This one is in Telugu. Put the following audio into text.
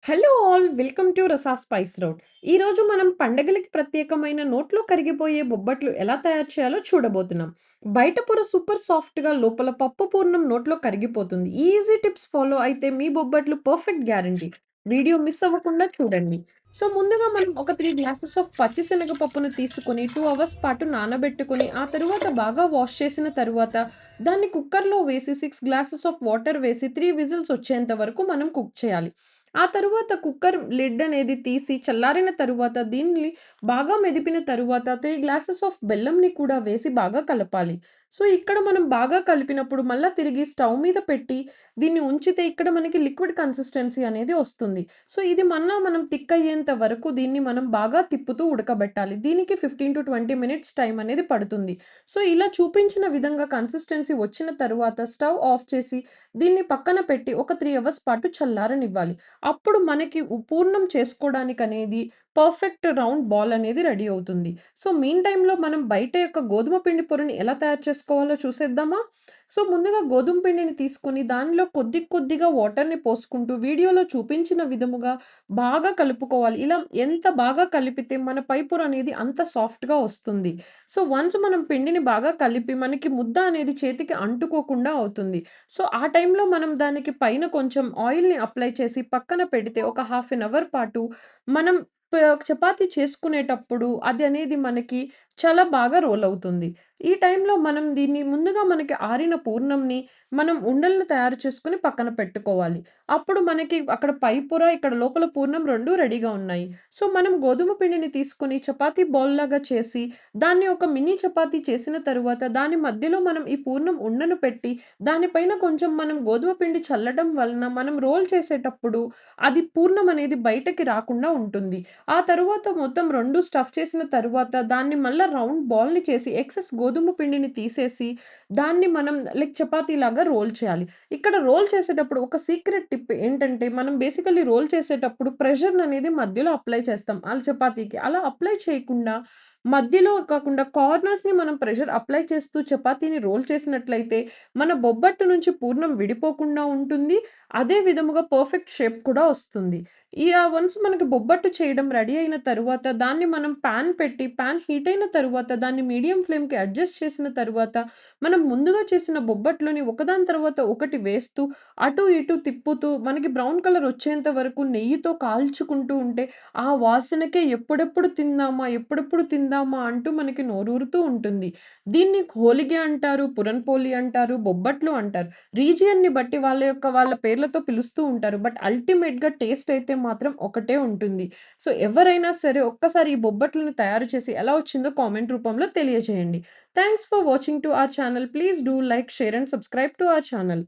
Hello all welcome to Rasa spice road. ఈరోజు మనం పండగలకి ప్రత్యేకమైన నోట్లో కరిగిపోయే బొబ్బట్లు ఎలా తయారు చేయాలో చూడబోతున్నాం. బయట పొర సూపర్ సాఫ్ట్‌గా లోపల పప్పు పూర్ణం నోట్లో కరిగిపోతుంది. ఈజీ టిప్స్ ఫాలో అయితే మీ బొబ్బట్లు పర్ఫెక్ట్ గ్యారంటీ. వీడియో మిస్ అవ్వకుండా చూడండి. సో ముందుగా మనం ఒక 3 గ్లాసెస్ ఆఫ్ పచ్చి శనగపప్పును తీసుకొని 2 అవర్స్ పాటు నానబెట్టుకొని, ఆ తరువాత బాగా వాష్ చేసిన తరువాత దాన్ని కుక్కర్‌లో వేసి 6 గ్లాసెస్ ఆఫ్ వాటర్ వేసి 3 విజిల్స్ వచ్చేంత వరకు మనం కుక్ చేయాలి. ఆ తరువాత కుక్కర్ లిడ్ అనేది తీసి చల్లారిన తరువాత దీన్ని బాగా మెదిపిన తరువాత 3 గ్లాసెస్ ఆఫ్ బెల్లంని కూడా వేసి బాగా కలపాలి. సో, ఇక్కడ మనం బాగా కలిపినప్పుడు మళ్ళా తిరిగి స్టవ్ మీద పెట్టి దీన్ని ఉంచితే ఇక్కడ మనకి లిక్విడ్ కన్సిస్టెన్సీ అనేది వస్తుంది. సో, ఇది మళ్ళా మనం థిక్ అయ్యేంత వరకు దీన్ని మనం బాగా తిప్పుతూ ఉడకబెట్టాలి. దీనికి 15-20 మినిట్స్ టైం అనేది పడుతుంది. సో, ఇలా చూపించిన విధంగా కన్సిస్టెన్సీ వచ్చిన తరువాత స్టవ్ ఆఫ్ చేసి దీన్ని పక్కన పెట్టి ఒక 3 అవర్స్ పాటు చల్లారనివ్వాలి. అప్పుడు మనకి పూర్ణం చేసుకోవడానికనేది పర్ఫెక్ట్ రౌండ్ బాల్ అనేది రెడీ అవుతుంది. సో, మీన్ టైమ్‌లో మనం బయట యొక్క గోధుమ పిండి పొరని ఎలా తయారు చేసుకోవాలో చూసేద్దామా? సో, ముందుగా గోధుమ పిండిని తీసుకొని దానిలో కొద్ది కొద్దిగా వాటర్‌ని పోసుకుంటూ వీడియోలో చూపించిన విధముగా బాగా కలుపుకోవాలి. ఇలా ఎంత బాగా కలిపితే మన పై పొర అనేది అంత సాఫ్ట్‌గా వస్తుంది. సో, వన్స్ మనం పిండిని బాగా కలిపి మనకి ముద్ద అనేది చేతికి అంటుకోకుండా అవుతుంది. సో, ఆ టైంలో మనం దానికి పైన కొంచెం ఆయిల్‌ని అప్లై చేసి పక్కన పెడితే ఒక హాఫ్ ఎన్ అవర్ పాటు మనం చపాతీ చేసుకునేటప్పుడు అది అనేది మనకి చాలా బాగా రోల్ అవుతుంది. ఈ టైంలో మనం దీన్ని ముందుగా మనకి ఆరిన పూర్ణంని మనం ఉండలను తయారు చేసుకొని పక్కన పెట్టుకోవాలి. అప్పుడు మనకి అక్కడ పై పొర, ఇక్కడ లోపల పూర్ణం 2 రెడీగా ఉన్నాయి. సో, మనం గోధుమ పిండిని తీసుకొని చపాతీ బాల్‌లాగా చేసి దాన్ని ఒక మినీ చపాతీ చేసిన తరువాత దాని మధ్యలో మనం ఈ పూర్ణం ఉండను పెట్టి దానిపైన కొంచెం మనం గోధుమ పిండి చల్లడం వలన మనం రోల్ చేసేటప్పుడు అది పూర్ణం అనేది బయటకి రాకుండా ఉంటుంది. ఆ తరువాత మొత్తం 2 స్టఫ్ చేసిన తరువాత దాన్ని మళ్ళా రౌండ్ బాల్‌ని చేసి ఎక్సెస్ గోధుమ పిండిని తీసేసి దాన్ని మనం లైక్ చపాతీలాగా రోల్ చేయాలి. ఇక్కడ రోల్ చేసేటప్పుడు ఒక సీక్రెట్ టిప్ ఏంటంటే మనం బేసికల్లీ రోల్ చేసేటప్పుడు ప్రెషర్‌ననేది మధ్యలో అప్లై చేస్తాం చపాతీకి. అలా అప్లై చేయకుండా మధ్యలో కాకుండా కార్నర్స్‌ని మనం ప్రెషర్ అప్లై చేస్తూ చపాతీని రోల్ చేసినట్లయితే మన బొబ్బట్టు నుంచి పూర్ణం విడిపోకుండా ఉంటుంది. అదే విధముగా పర్ఫెక్ట్ షేప్ కూడా వస్తుంది. వన్స్ మనకి బొబ్బట్టు చేయడం రెడీ అయిన తరువాత దాన్ని మనం పాన్ పెట్టి పాన్ హీట్ అయిన తరువాత దాన్ని మీడియం ఫ్లేమ్‌కి అడ్జస్ట్ చేసిన తరువాత మనం ముందుగా చేసిన బొబ్బట్లని ఒకదాని తర్వాత ఒకటి వేస్తూ అటు ఇటు తిప్పుతూ మనకి బ్రౌన్ కలర్ వచ్చేంత వరకు నెయ్యితో కాల్చుకుంటూ ఉంటే ఆ వాసనకే ఎప్పుడెప్పుడు తిందామా? ఎప్పుడెప్పుడు తిందామా? అంటూ మనకి నోరూరుతూ ఉంటుంది. దీన్ని హోలిగే అంటారు, పురన్‌పోలి అంటారు, బొబ్బట్లు అంటారు. రీజియన్‌ని బట్టి వాళ్ళ పేర్లతో పిలుస్తూ ఉంటారు. బట్ అల్టిమేట్‌గా టేస్ట్ అయితే మాత్రం ఒకటే ఉంటుంది. సో, ఎవరైనా సరే ఒక్కసారి ఈ బొబ్బట్లను తయారు చేసి ఎలా వచ్చిందో కామెంట్ రూపంలో తెలియజేయండి. Thanks for watching to our channel. Please do like, share and subscribe to our channel.